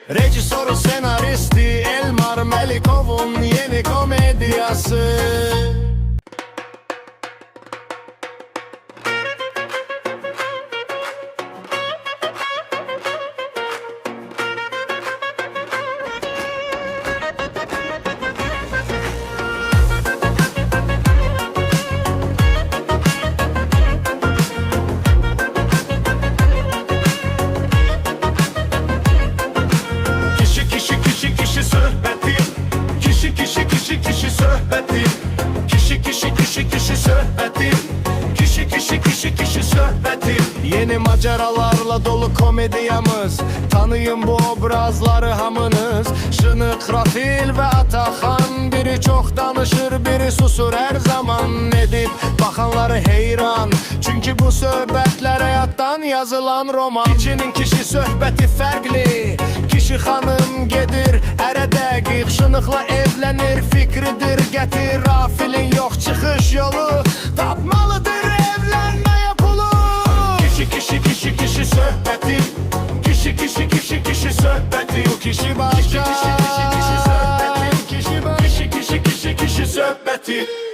Rejisörü, senaristi Elmar Melikov'un yeni komedyası. Kişi sohbeti, kişi sohbeti, kişi sohbeti, kişi sohbeti. Yeni maceralarla dolu komediyamız, tanıyın bu obrazları hamınız. Şınık, Rafil ve Atakan, biri çok danışır, biri susur her zaman. Edip bakanları heyran, çünkü bu söhbetler hayattan yazılan roman. İçinin kişi söhbeti farklı, kişi hanım gedir ərə dəqiq, şınıqla evlənir fikridir gətir. Rafilin yox çıxış yolu, tapmalıdır evlənməyə pulu. Kişi söhbəti, kişi söhbəti, o kişi başqa. Kişi söhbəti, kişi söhbəti.